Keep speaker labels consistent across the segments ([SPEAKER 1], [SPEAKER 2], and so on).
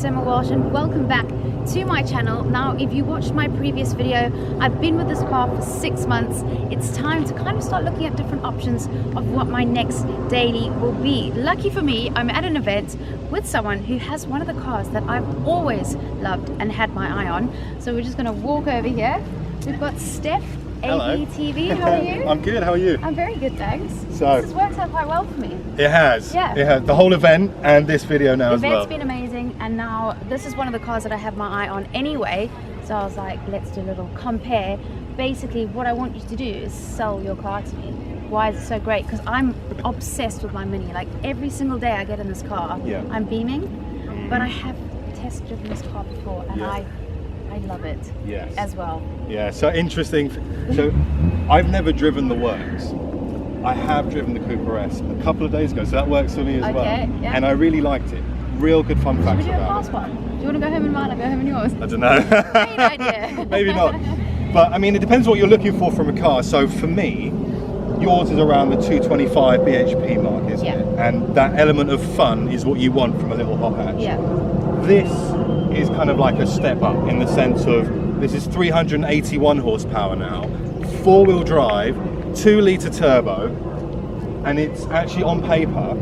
[SPEAKER 1] it's Emma Walsh and welcome back to my channel. Now, if you watched my previous video, I've been with this car for 6 months. It's time to kind of start looking at different options of what my next daily will be. Lucky for me, I'm at an event with someone who has one of the cars that I've always loved and had my eye on. So we're just going to walk over here. We've got Stef, A45. How are you?
[SPEAKER 2] I'm good, how are you?
[SPEAKER 1] I'm very good, thanks.
[SPEAKER 2] So,
[SPEAKER 1] this has worked out quite well for me.
[SPEAKER 2] It has.
[SPEAKER 1] Yeah.
[SPEAKER 2] It has. The whole event and this video now as well.
[SPEAKER 1] The event's been amazing, and now this is one of the cars that I have my eye on anyway. So I was like, let's do a little compare. Basically, what I want you to do is sell your car to me. Why is it so great? Because I'm obsessed with my Mini. Like every single day I get in this car, I'm beaming. But I have test driven this car before, and I love it as well.
[SPEAKER 2] Yeah, so interesting. So I've never driven the Works. I have driven the Cooper S a couple of days ago, so that works for me as well.
[SPEAKER 1] Yeah.
[SPEAKER 2] And I really liked it. Real good fun facts
[SPEAKER 1] Should we do a
[SPEAKER 2] about
[SPEAKER 1] fast one? Do you want to go home in mine or go home in yours?
[SPEAKER 2] I don't know.
[SPEAKER 1] Great idea.
[SPEAKER 2] Maybe not. But I mean, it depends what you're looking for from a car. So for me, yours is around the 225 bhp mark, isn't it? And that element of fun is what you want from a little hot hatch.
[SPEAKER 1] Yeah.
[SPEAKER 2] This is kind of like a step up in the sense of this is 381 horsepower now, 4-wheel drive, 2-litre turbo, and it's actually on paper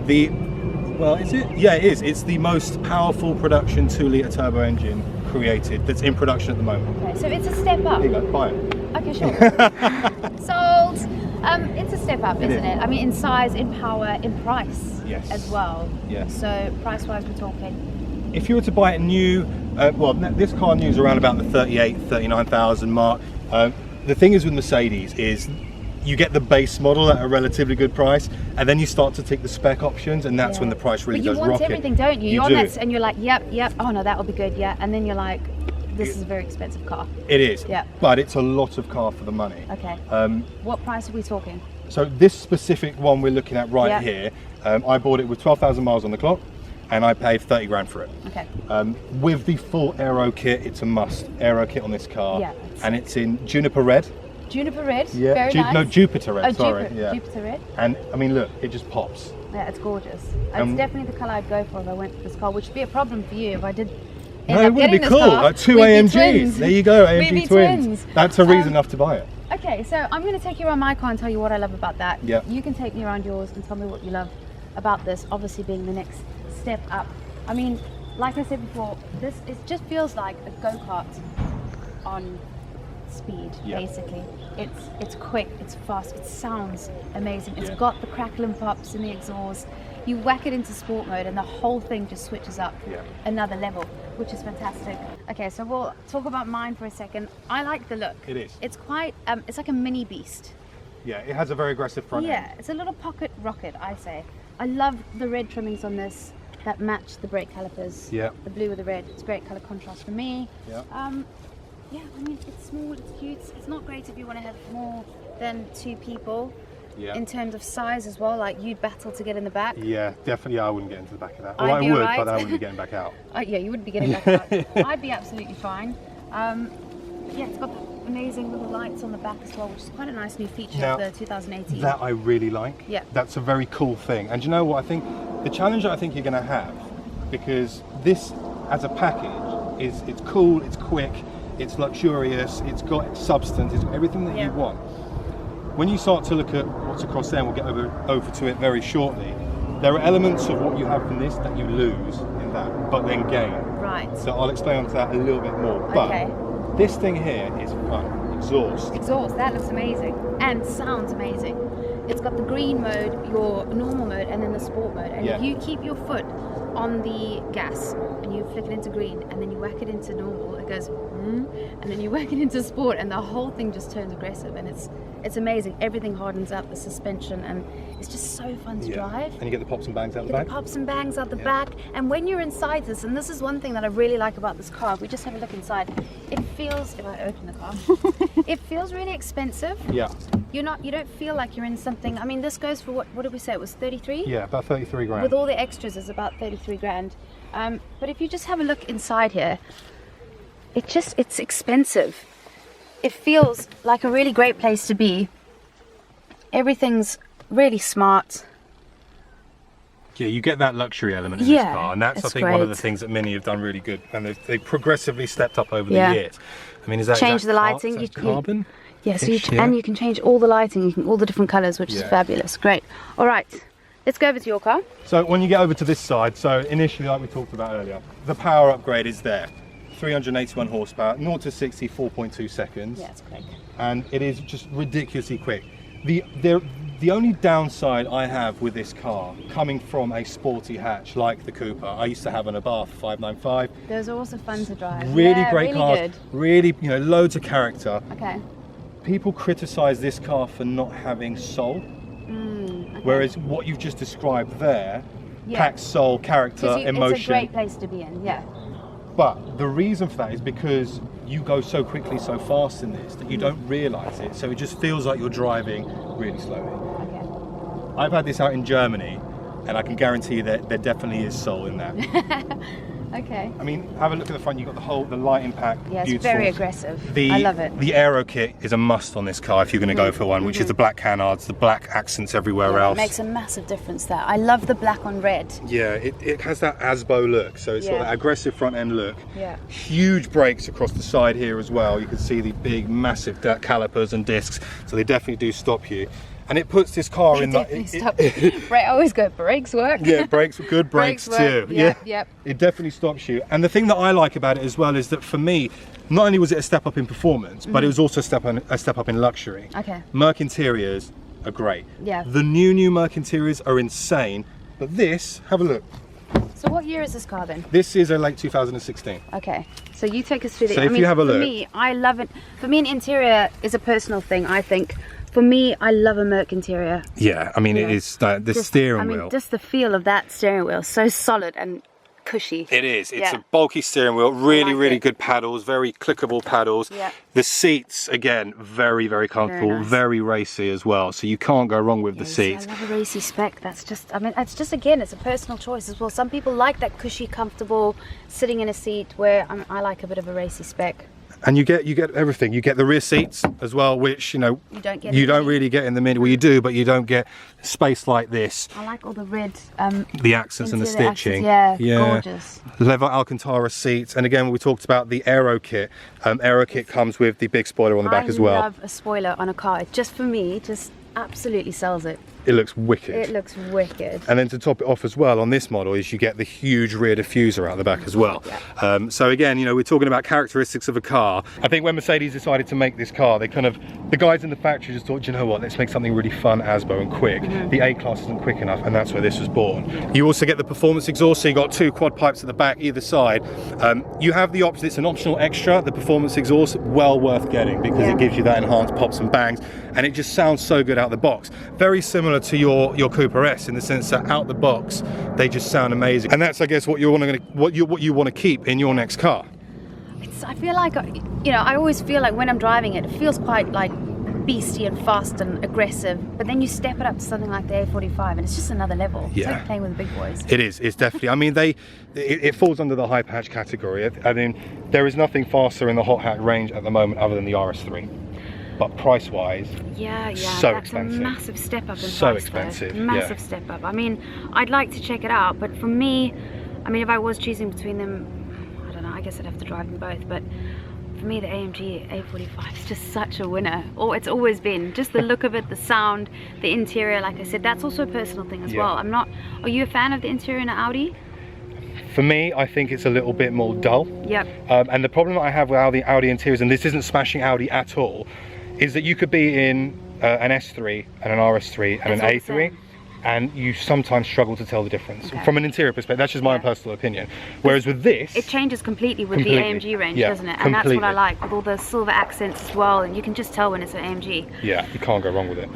[SPEAKER 2] is it? Yeah, it is. It's the most powerful production 2-litre turbo engine created that's in production at the moment.
[SPEAKER 1] Okay, so it's a step up.
[SPEAKER 2] Here you go, buy it.
[SPEAKER 1] Okay, sure. Sold. It's a step up, isn't it? I mean, in size, in power, in price as well.
[SPEAKER 2] Yes.
[SPEAKER 1] So price-wise, we're talking.
[SPEAKER 2] If you were to buy it new, this car new is around about the 39,000 mark. The thing is with Mercedes is you get the base model at a relatively good price, and then you start to take the spec options, and that's when the price really goes rocket.
[SPEAKER 1] But you want everything, don't you? You're on
[SPEAKER 2] do.
[SPEAKER 1] that, and you're like, yep. Oh no, that will be good, and then you're like, this is a very expensive car.
[SPEAKER 2] It is.
[SPEAKER 1] Yeah.
[SPEAKER 2] But it's a lot of car for the money.
[SPEAKER 1] Okay. What price are we talking?
[SPEAKER 2] So this specific one we're looking at right here, I bought it with 12,000 miles on the clock, and I paid 30 grand for it. Okay. With the full Aero kit, it's a must. Aero kit on this car. Yeah. And it's in Juniper Red.
[SPEAKER 1] Juniper Red?
[SPEAKER 2] Yeah.
[SPEAKER 1] Very nice.
[SPEAKER 2] No, Jupiter Red, sorry.
[SPEAKER 1] Jupiter Red.
[SPEAKER 2] And I mean, look, it just pops.
[SPEAKER 1] Yeah, it's gorgeous. It's definitely the colour I'd go for if I went for this car, which would be a problem for you if I did.
[SPEAKER 2] No, it would be cool. Like two AMGs. There you go, AMG twins. That's a reason enough to buy it.
[SPEAKER 1] Okay, so I'm going to take you around my car and tell you what I love about that.
[SPEAKER 2] Yeah.
[SPEAKER 1] You can take me around yours and tell me what you love about this, obviously being the next step up. I mean, like I said before, it just feels like a go-kart on speed, basically. It's quick, it's fast, it sounds amazing. It's got the crackle and pops in the exhaust. You whack it into sport mode and the whole thing just switches up another level, which is fantastic. Okay, so we'll talk about mine for a second. I like the look.
[SPEAKER 2] It is.
[SPEAKER 1] It's quite, it's like a mini beast.
[SPEAKER 2] Yeah, it has a very aggressive front end.
[SPEAKER 1] Yeah, it's a little pocket rocket, I say. I love the red trimmings on this that match the brake calipers. Yeah. The blue with the red. It's great color contrast for me. Yeah. Yeah, I mean, it's small, it's cute. It's not great if you want to have more than 2 people. Yeah. In terms of size as well, like you'd battle to get in the back. Yeah,
[SPEAKER 2] definitely. I wouldn't get into the back of that. Well, I would, but I wouldn't be getting back out.
[SPEAKER 1] Yeah, you wouldn't be getting back out. I'd be absolutely fine. Yeah, it's got the amazing little lights on the back as well, which is quite a nice new feature of the 2018.
[SPEAKER 2] That I really like. Yeah. That's a very cool thing. And you know what? I think the challenge that I think you're going to have, because this as a package it's cool, it's quick, it's luxurious, it's got substance, it's got everything that you want. When you start to look at what's across there, and we'll get over to it very shortly, there are elements of what you have from this that you lose in that, but then gain. Right. So I'll explain on that a little bit more. But this thing here is fun. Exhaust. Exhaust,
[SPEAKER 1] that looks amazing. And sounds amazing. It's got the green mode, your normal mode, and then the sport mode. And if you keep your foot on the gas and you flick it into green and then you whack it into normal, it goes and then you whack it into sport and the whole thing just turns aggressive, and it's amazing. Everything hardens up, the suspension, and it's just so fun to drive.
[SPEAKER 2] And you get the pops and bangs out the back.
[SPEAKER 1] The pops and bangs out the back. And when you're inside this, and this is one thing that I really like about this car, if we just have a look inside, it feels, if I open the car, it feels really expensive. Yeah. You don't feel like you're in something. I mean, this goes for what did we say? It was 33?
[SPEAKER 2] Yeah, about 33 grand.
[SPEAKER 1] With all the extras, it's about 33 grand. But if you just have a look inside here, it's expensive. It feels like a really great place to be. Everything's really smart.
[SPEAKER 2] Yeah, you get that luxury element in this car, and that's I think
[SPEAKER 1] great.
[SPEAKER 2] one of the things that Mini have done really good, and they've progressively stepped up over the years. I mean, is that
[SPEAKER 1] change the lighting?
[SPEAKER 2] Carbon?
[SPEAKER 1] Yeah, so and you can change all the lighting, all the different colours, which is fabulous. Great. All right, let's go over to your car.
[SPEAKER 2] So when you get over to this side, so initially, like we talked about earlier, the power upgrade is there. 381 horsepower, 0 to 60, 4.2 seconds.
[SPEAKER 1] Yeah, it's quick.
[SPEAKER 2] And it is just ridiculously quick. The only downside I have with this car, coming from a sporty hatch like the Cooper, I used to have an Abarth 595.
[SPEAKER 1] Those are also fun to drive.
[SPEAKER 2] Really great cars,
[SPEAKER 1] good.
[SPEAKER 2] really, you know, loads of character.
[SPEAKER 1] Okay.
[SPEAKER 2] People criticise this car for not having soul, whereas what you've just described there packs soul, character, emotion.
[SPEAKER 1] It's a great place to be in, yeah.
[SPEAKER 2] But the reason for that is because you go so quickly, so fast in this that you don't realise it. So it just feels like you're driving really slowly. Okay. I've had this out in Germany, and I can guarantee you that there definitely is soul in that.
[SPEAKER 1] Okay.
[SPEAKER 2] I mean, have a look at the front. You've got the light impact.
[SPEAKER 1] Yeah, it's
[SPEAKER 2] beautiful.
[SPEAKER 1] very aggressive. I love it.
[SPEAKER 2] The Aero kit is a must on this car if you're going to go for one, which is the black canards, the black accents everywhere else.
[SPEAKER 1] It makes a massive difference there. I love the black on red.
[SPEAKER 2] Yeah, it has that ASBO look, so it's got that aggressive front end look.
[SPEAKER 1] Yeah.
[SPEAKER 2] Huge brakes across the side here as well. You can see the big, massive calipers and discs, so they definitely do stop you. And it puts this car in
[SPEAKER 1] the... I always go, brakes work.
[SPEAKER 2] Yeah, brakes, good brakes too.
[SPEAKER 1] Yep.
[SPEAKER 2] It definitely stops you. And the thing that I like about it as well is that for me, not only was it a step up in performance, but it was also a step up in luxury.
[SPEAKER 1] Okay.
[SPEAKER 2] Merc interiors are great.
[SPEAKER 1] Yeah.
[SPEAKER 2] The new Merc interiors are insane, but this, have a look.
[SPEAKER 1] So what year is this car then?
[SPEAKER 2] This is a late 2016.
[SPEAKER 1] Okay, so you take us through the...
[SPEAKER 2] So if you have a look.
[SPEAKER 1] For me, I love it. For me, an interior is a personal thing, I think. For me, I love a Merc interior.
[SPEAKER 2] Yeah, I mean, it is the steering wheel.
[SPEAKER 1] I mean, just the feel of that steering wheel, so solid and cushy.
[SPEAKER 2] It is. It's a bulky steering wheel, really good paddles, very clickable paddles.
[SPEAKER 1] Yeah.
[SPEAKER 2] The seats, again, very comfortable, very racy as well. So you can't go wrong with the seats.
[SPEAKER 1] I love a racy spec. That's just, I mean, it's just, again, it's a personal choice as well. Some people like that cushy, comfortable, sitting in a seat, where I like a bit of a racy spec.
[SPEAKER 2] And you get everything. You get the rear seats as well, which you don't really get in the Mini. Well, you do, but you don't get space like this.
[SPEAKER 1] I like all the red.
[SPEAKER 2] The accents and the stitching.
[SPEAKER 1] Accents, yeah, gorgeous.
[SPEAKER 2] Leather Alcantara seats, and again, we talked about the Aero kit. Aero kit comes with the big spoiler on the back as well.
[SPEAKER 1] I love a spoiler on a car. It just, for me, just absolutely sells it.
[SPEAKER 2] It looks wicked.
[SPEAKER 1] It looks wicked.
[SPEAKER 2] And then to top it off as well, on this model, is you get the huge rear diffuser out the back as well. Yeah. So again, you know, we're talking about characteristics of a car. I think when Mercedes decided to make this car, they the guys in the factory just thought, you know what, let's make something really fun, ASBO, and quick. The A-Class isn't quick enough, and that's where this was born. You also get the performance exhaust, so you got 2 quad pipes at the back, either side. You have the option, it's an optional extra, the performance exhaust, well worth getting, because it gives you that enhanced pops and bangs, and it just sounds so good out the box. Very similar to your Cooper S, in the sense that out the box they just sound amazing, and that's, I guess, what you want to keep in your next car.
[SPEAKER 1] I feel like, you know, I always feel like when I'm driving it, it feels quite like beastie and fast and aggressive, but then you step it up to something like the A45 and it's just another level. It's like playing with the big boys.
[SPEAKER 2] It is. It's definitely, I mean, it falls under the hyper hatch category. I mean, there is nothing faster in the hot hatch range at the moment other than the RS3. But price-wise, so expensive.
[SPEAKER 1] A massive step up in price.
[SPEAKER 2] So expensive,
[SPEAKER 1] massive step up. I mean, I'd like to check it out, but for me, I mean, if I was choosing between them, I don't know, I guess I'd have to drive them both, but for me, the AMG A45 is just such a winner. Or it's always been. Just the look of it, the sound, the interior, like I said, that's also a personal thing as well. Are you a fan of the interior in an Audi?
[SPEAKER 2] For me, I think it's a little bit more dull.
[SPEAKER 1] Yep.
[SPEAKER 2] And the problem that I have with Audi interiors, and this isn't smashing Audi at all, is that you could be in an S3 and an RS3 and an A3, and you sometimes struggle to tell the difference from an interior perspective. That's just my own personal opinion. Whereas with this,
[SPEAKER 1] it changes completely with the AMG range, doesn't it? And that's what I like, with all the silver accents as well, and you can just tell when it's an AMG. Yeah, you can't go wrong with it.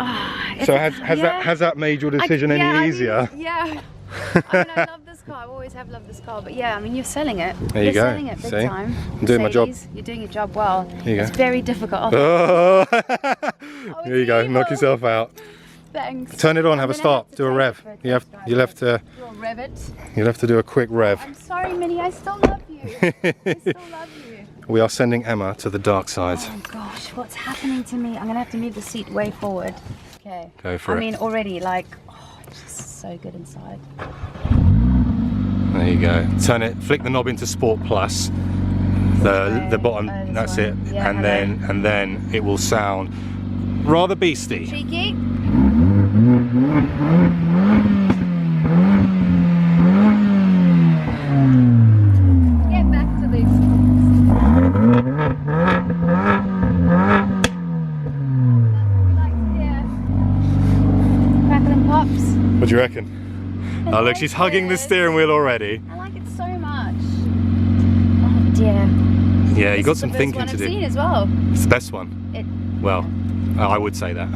[SPEAKER 1] So has that made your decision any easier? I mean, I love this car. I always have loved this car, but I mean, you're selling it. There you go. You're selling it big time.
[SPEAKER 2] I'm doing my job.
[SPEAKER 1] You're doing your job well.
[SPEAKER 2] There you go.
[SPEAKER 1] It's very difficult.
[SPEAKER 2] Here you go. Knock yourself out.
[SPEAKER 1] Thanks.
[SPEAKER 2] Turn it on. Have a start. Do a rev. You'll have to do a quick rev.
[SPEAKER 1] I'm sorry, Minnie. I still love you. I still love you.
[SPEAKER 2] We are sending Emma to the dark side.
[SPEAKER 1] Oh gosh, what's happening to me? I'm gonna have to move the seat way forward. Okay.
[SPEAKER 2] Go for it.
[SPEAKER 1] I mean, already, like, just so good inside.
[SPEAKER 2] There you go. Turn it, flick the knob into Sport Plus. The bottom, that's it.
[SPEAKER 1] Yeah,
[SPEAKER 2] and then it will sound rather beastie.
[SPEAKER 1] Cheeky. Get back to this. Crackling pops.
[SPEAKER 2] What do you reckon? Oh look, she's hugging the steering wheel already.
[SPEAKER 1] I like it so much. Oh dear.
[SPEAKER 2] Yeah, you got some thinking to do.
[SPEAKER 1] I've seen as well.
[SPEAKER 2] It's the best one. Well, I would say that.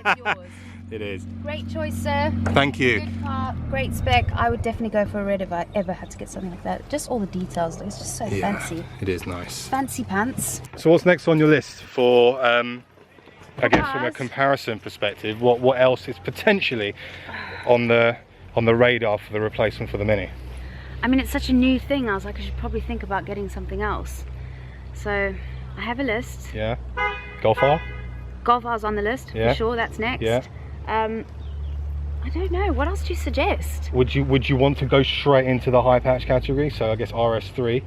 [SPEAKER 1] It's yours.
[SPEAKER 2] It is.
[SPEAKER 1] Great choice, sir.
[SPEAKER 2] Thank you.
[SPEAKER 1] Good car, great spec. I would definitely go for a red if I ever had to get something like that. Just all the details, it's just so fancy.
[SPEAKER 2] It is nice.
[SPEAKER 1] Fancy pants.
[SPEAKER 2] So what's next on your list for, I guess from a comparison perspective, what else is potentially on the radar for the replacement for the Mini?
[SPEAKER 1] I mean, it's such a new thing. I was like, I should probably think about getting something else. So I have a list.
[SPEAKER 2] Yeah. Golf R?
[SPEAKER 1] Golf R's on the list, for sure. That's next.
[SPEAKER 2] Yeah.
[SPEAKER 1] I don't know. What else do you suggest?
[SPEAKER 2] Would you want to go straight into the high patch category? So I guess RS3,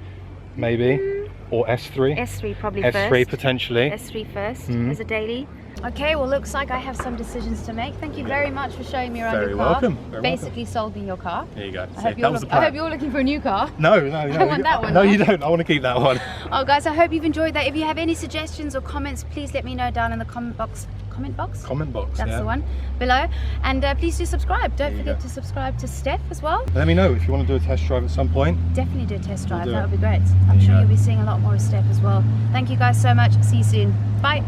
[SPEAKER 2] maybe, or S3.
[SPEAKER 1] S3 probably
[SPEAKER 2] S3
[SPEAKER 1] first.
[SPEAKER 2] potentially.
[SPEAKER 1] S3 first as a daily. Okay, well, looks like I have some decisions to make. Thank you very much for showing me around your car.
[SPEAKER 2] Very welcome.
[SPEAKER 1] Basically sold me your car.
[SPEAKER 2] There you go.
[SPEAKER 1] I hope you're looking for a new car.
[SPEAKER 2] No.
[SPEAKER 1] I want that one.
[SPEAKER 2] No, you don't. I want to keep that one.
[SPEAKER 1] Oh, guys, I hope you've enjoyed that. If you have any suggestions or comments, please let me know down in the comment box. Comment box?
[SPEAKER 2] Comment box,
[SPEAKER 1] That's the one below. And please do subscribe. Don't forget to subscribe to Stef as well.
[SPEAKER 2] Let me know if you want to do a test drive at some point.
[SPEAKER 1] Definitely do a test drive. That would be great. I'm sure you'll be seeing a lot more of Stef as well. Thank you guys so much. See you soon. Bye.